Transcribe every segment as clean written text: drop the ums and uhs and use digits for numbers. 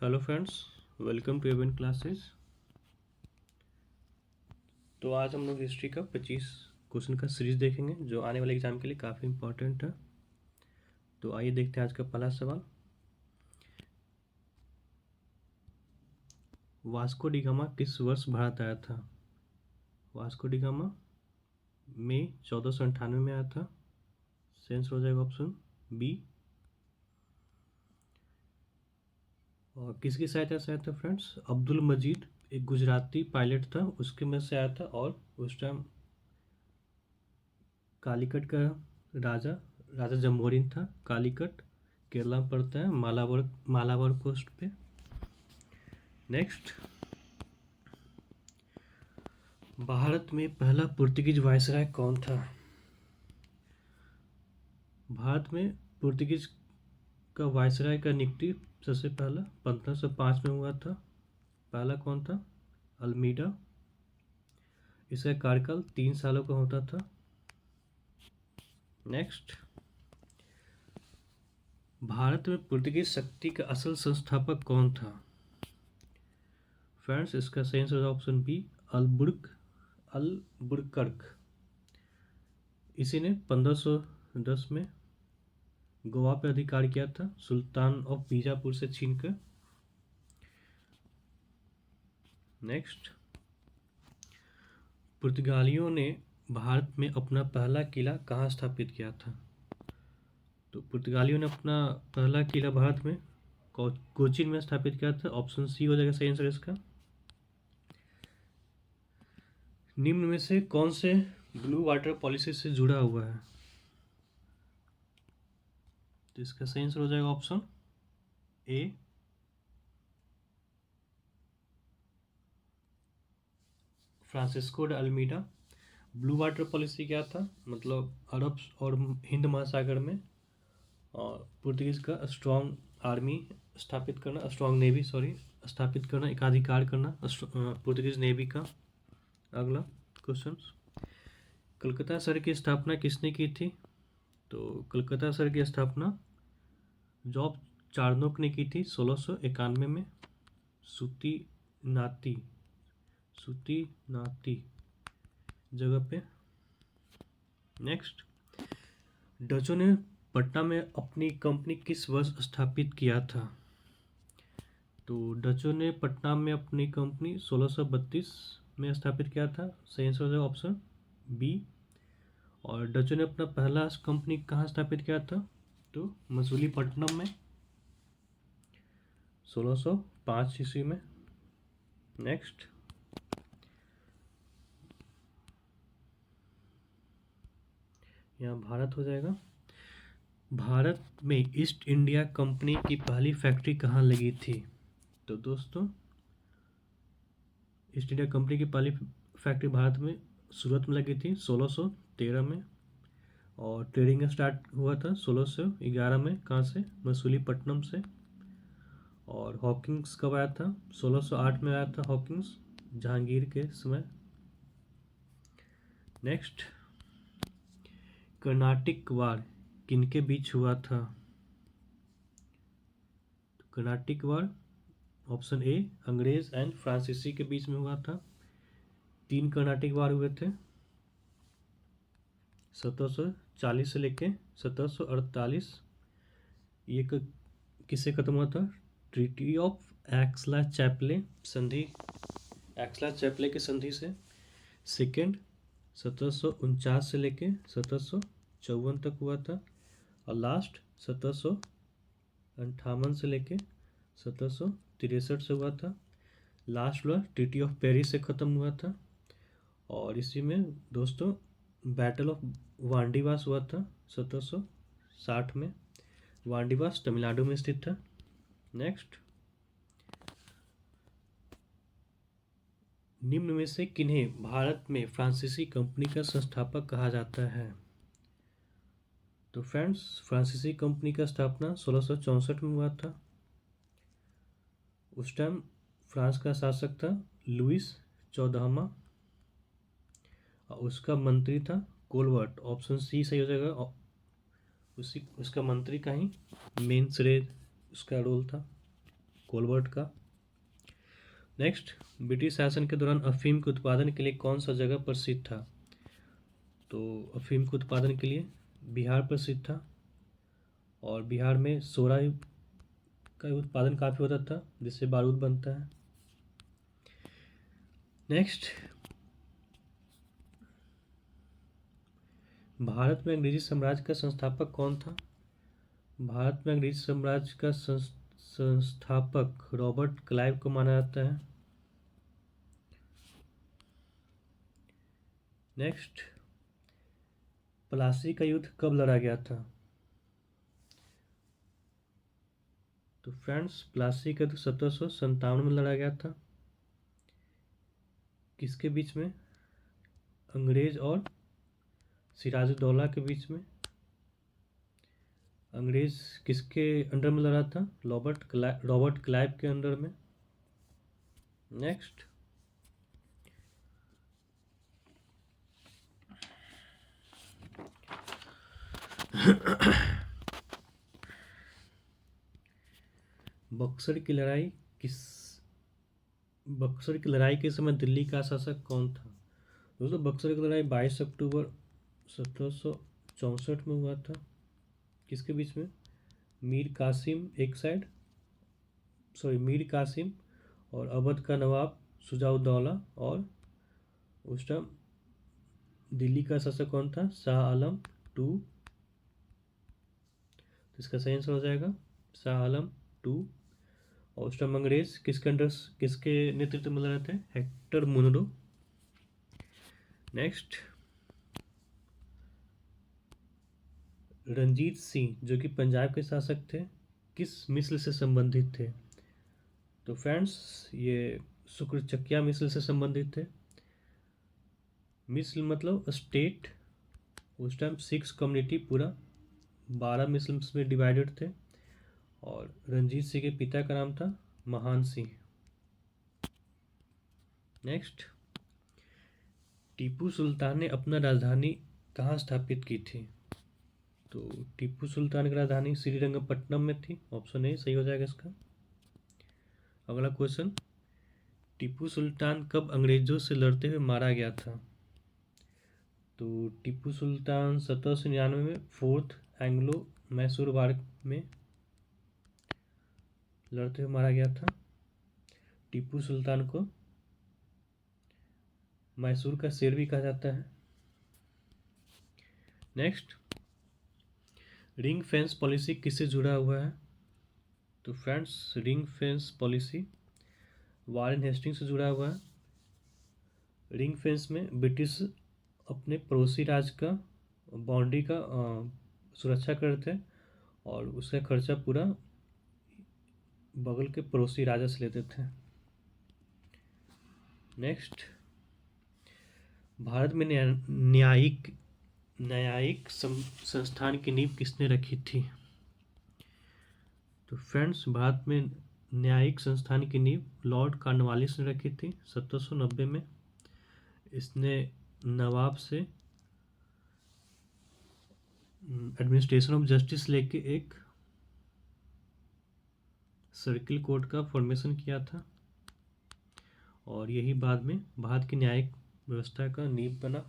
Hello friends, welcome to Avan classes. तो आज हम लोग हिस्ट्री का 25 क्वेश्चन का सीरीज देखेंगे जो आने वाले एग्जाम के लिए काफ़ी इंपॉर्टेंट है। तो आइए देखते हैं आज का पहला सवाल। वास्को डी गामा किस वर्ष भारत आया था? वास्को डी गामा मई 1498 में आया था। सेंस हो जाएगा ऑप्शन बी। और किसकी सहायता से आया था फ्रेंड्स? अब्दुल मजीद, एक गुजराती पायलट था, उसके में से आया था। और उस टाइम कालीकट का राजा राजा जम्बोरिन था। कालीकट केरला में पड़ता है, मालाबार कोस्ट पे। नेक्स्ट, भारत में पहला पुर्तगीज वायसराय कौन था? भारत में पुर्तगीज का वायसराय का नियुक्ति सबसे पहला 1505 में हुआ था। पहला कौन था? अल्मीडा। इसका कार्यकाल 3 सालों का होता था। नेक्स्ट, भारत में पुर्तगीज शक्ति का असल संस्थापक कौन था? फ्रेंड्स, इसका सही आंसर ऑप्शन बी, अलबुकर्क। इसी ने 1510 में गोवा पर अधिकार किया था, सुल्तान ऑफ बीजापुर से छीनकर। नेक्स्ट, पुर्तगालियों ने भारत में अपना पहला किला कहाँ स्थापित किया था? तो पुर्तगालियों ने अपना पहला किला भारत में कोचीन में स्थापित किया था। ऑप्शन सी हो जाएगा सही आंसर इसका। निम्न में से कौन से ब्लू वाटर पॉलिसी से जुड़ा हुआ है? तो इसका सही आंसर हो जाएगा ऑप्शन ए, फ्रांसिस्को ड अल्मीडा। ब्लू वाटर पॉलिसी क्या था? मतलब अरब और हिंद महासागर में और पुर्तगीज का स्ट्रॉन्ग आर्मी स्थापित करना, स्ट्रॉन्ग नेवी स्थापित करना, एकाधिकार करना पुर्तगीज नेवी का। अगला क्वेश्चन, कलकत्ता शहर की स्थापना किसने की थी? तो कलकत्ता शहर की स्थापना जॉब चार्नोक ने की थी 1691 में। सूती नाती जगह पे। नेक्स्ट, डचों ने पटना में अपनी कंपनी किस वर्ष स्थापित किया था? तो डचों ने पटना में अपनी कंपनी 1632 में स्थापित किया था। सही आंसर हो जाएगा ऑप्शन बी। और डचों ने अपना पहला कंपनी कहाँ स्थापित किया था? तो मसूलीपट्टनम में 1605 ईस्वी में। नेक्स्ट, यहाँ भारत हो जाएगा। भारत में ईस्ट इंडिया कंपनी की पहली फैक्ट्री कहाँ लगी थी? तो दोस्तों, ईस्ट इंडिया कंपनी की पहली फैक्ट्री भारत में सूरत में लगी थी 1613 में। और ट्रेडिंग स्टार्ट हुआ था 1611 में। कहाँ से? मसूलीपट्टनम से। और हॉकिंग्स कब आया था? 1608 में आया था हॉकिंग्स, जहांगीर के समय। नेक्स्ट, कर्नाटिक वार किनके बीच हुआ था? तो कर्नाटिक वार ऑप्शन ए, अंग्रेज एंड फ्रांसीसी के बीच में हुआ था। 3 कर्नाटिक वार हुए थे 1740 से लेके 1748। ये किससे खत्म हुआ था? ट्रीटी ऑफ एक्सला चैपले संधि, एक्सला चैपले की संधि से। सेकेंड 1749 से लेके 1754 तक हुआ था। और लास्ट 1758 से लेके 1763 से हुआ था। लास्ट हुआ ट्रीटी ऑफ पेरिस से ख़त्म हुआ था। और इसी में दोस्तों बैटल ऑफ वांडीवास हुआ था 1760 में। वांडीवास तमिलनाडु में स्थित था। नेक्स्ट, निम्न में से किन्हें भारत में फ्रांसीसी कंपनी का संस्थापक कहा जाता है? तो फ्रेंड्स, फ्रांसीसी कंपनी का स्थापना 1664 में हुआ था। उस टाइम फ्रांस का शासक था लुइस 14वां और उसका मंत्री था कोलवर्ट। ऑप्शन सी सही हो जाएगा। उसका मंत्री का ही मेन श्रेय उसका रोल था। कोलबर्ट का। नेक्स्ट, ब्रिटिश शासन के दौरान अफीम के उत्पादन के लिए कौन सा जगह प्रसिद्ध था? तो अफीम के उत्पादन के लिए बिहार प्रसिद्ध था, और बिहार में सोरा का उत्पादन काफ़ी होता था, जिससे बारूद बनता है। नेक्स्ट, भारत में अंग्रेजी साम्राज्य का संस्थापक कौन था? भारत में अंग्रेजी साम्राज्य का संस्थापक रॉबर्ट क्लाइव को माना जाता है। नेक्स्ट, प्लासी का युद्ध कब लड़ा गया था? तो फ्रेंड्स, प्लासी का युद्ध 1757 में लड़ा गया था। किसके बीच में? अंग्रेज और सिराजुद्दौला के बीच में। अंग्रेज किसके अंडर में लड़ा था? रॉबर्ट क्लाइव के अंडर में। नेक्स्ट, बक्सर की लड़ाई के समय दिल्ली का शासक कौन था? दोस्तों, बक्सर की लड़ाई 22 अक्टूबर 1764 में हुआ था। किसके बीच में? मीर कासिम और अवध का नवाब शुजाउद्दौला, और उस टाइम दिल्ली का शासक कौन था? शाह आलम टू। तो इसका सही आंसर हो जाएगा शाह आलम टू। और उस टाइम अंग्रेज किसके नेतृत्व में लड़ रहे थे? Hector Munro. Next, Ranjit Singh जो कि पंजाब के शासक थे, किस मिस्र से संबंधित थे? तो फ्रेंड्स, ये शुक्रचकिया मिस्र से संबंधित थे। मिस्र मतलब स्टेट। उस टाइम 6 कम्युनिटी पूरा 12 मिस्र में डिवाइडेड थे, और रंजीत सिंह के पिता का नाम था महान सिंह। नेक्स्ट, टीपू सुल्तान ने अपना राजधानी कहाँ स्थापित की थी? तो टीपू सुल्तान की राजधानी श्रीरंगपट्टनम में थी। ऑप्शन ए सही हो जाएगा इसका। अगला क्वेश्चन, टीपू सुल्तान कब अंग्रेजों से लड़ते हुए मारा गया था? तो टीपू सुल्तान 1799 में 4th एंग्लो मैसूर वार में लड़ते हुए मारा गया था। टीपू सुल्तान को मैसूर का शेर भी कहा जाता है। नेक्स्ट, रिंग फेंस पॉलिसी किससे जुड़ा हुआ है? तो friends, ring fence policy Warren Hasting से जुड़ा हुआ है। रिंग फेंस में ब्रिटिश अपने पड़ोसी राज्य का बाउंड्री का सुरक्षा करते थे, और उसका खर्चा पूरा बगल के पड़ोसी राजा से लेते थे। नेक्स्ट, भारत में न्यायिक संस्थान की नींव किसने रखी थी? तो फ्रेंड्स, भारत में न्यायिक संस्थान की नींव लॉर्ड कॉर्नवालिस ने रखी थी 1790 में। इसने नवाब से एडमिनिस्ट्रेशन ऑफ जस्टिस लेके एक सर्किल कोर्ट का फॉर्मेशन किया था, और यही बाद में भारत की न्यायिक व्यवस्था का नींव बना।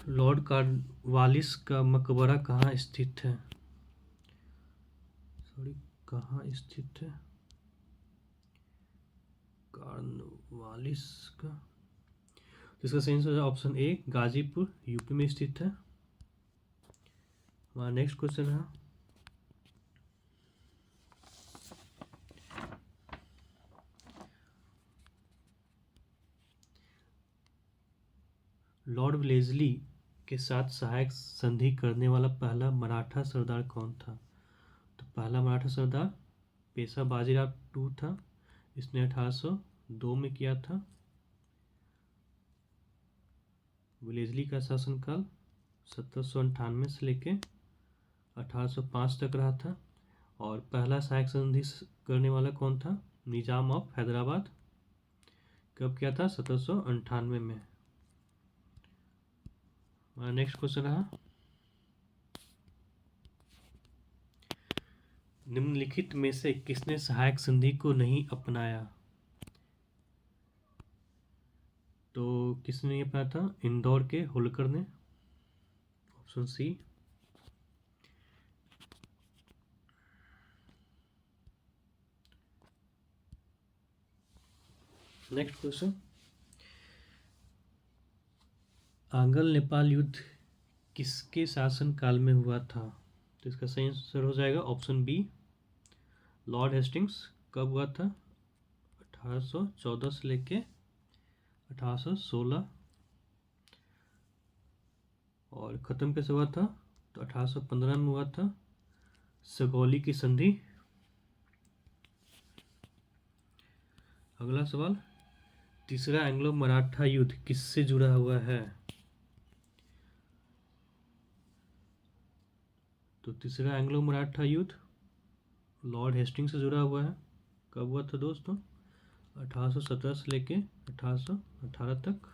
लॉर्ड कॉर्नवालिस का मकबरा कहाँ स्थित है? कहाँ स्थित है कॉर्नवालिस का? इसका सही answer option A Ghazipur, UP में स्थित है। हमारा नेक्स्ट क्वेश्चन है, लॉर्ड वेलेस्ली के साथ सहायक संधि करने वाला पहला मराठा सरदार कौन था? तो पहला मराठा सरदार पेशवा बाजीराव टू था। इसने 1802 में किया था। वेलेस्ली का शासनकाल 1798 से लेके 1805 तक रहा था, और पहला सहायक संधि करने वाला कौन था? निजाम ऑफ हैदराबाद। कब किया था? 1798 में। हमारा नेक्स्ट क्वेश्चन रहा, निम्नलिखित में से किसने सहायक संधि को नहीं अपनाया? तो किसने नहीं अपनाया था? इंदौर के होलकर ने, ऑप्शन सी। नेक्स्ट क्वेश्चन, आंगल नेपाल युद्ध किसके शासन काल में हुआ था? तो इसका सही आंसर हो जाएगा ऑप्शन बी, लॉर्ड हेस्टिंग्स। कब हुआ था? 1814 से लेके 1816। और ख़त्म कैसे हुआ था? तो 1815 में हुआ था, सगौली की संधि। अगला सवाल, तीसरा एंग्लो मराठा युद्ध किससे जुड़ा हुआ है? तो तीसरा एंग्लो मराठा युद्ध लॉर्ड हेस्टिंग्स से जुड़ा हुआ है। कब हुआ था दोस्तों? 1817 से लेके 1818 तक।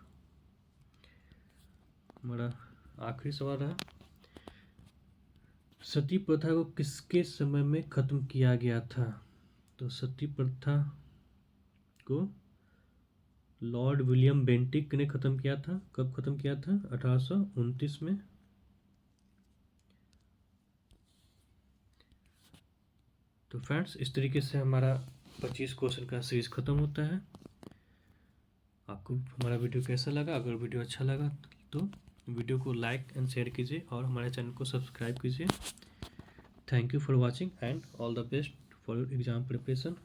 हमारा आखिरी सवाल है, सती प्रथा को किसके समय में खत्म किया गया था? तो सती प्रथा को लॉर्ड विलियम बेंटिक ने खत्म किया था। कब खत्म किया था? 1829 में। तो फ्रेंड्स, इस तरीके से हमारा 25 क्वेश्चन का सीरीज खत्म होता है। आपको हमारा वीडियो कैसा लगा? अगर वीडियो अच्छा लगा तो वीडियो को लाइक एंड शेयर कीजिए और हमारे चैनल को सब्सक्राइब कीजिए। Thank you for watching and all the best for your exam preparation.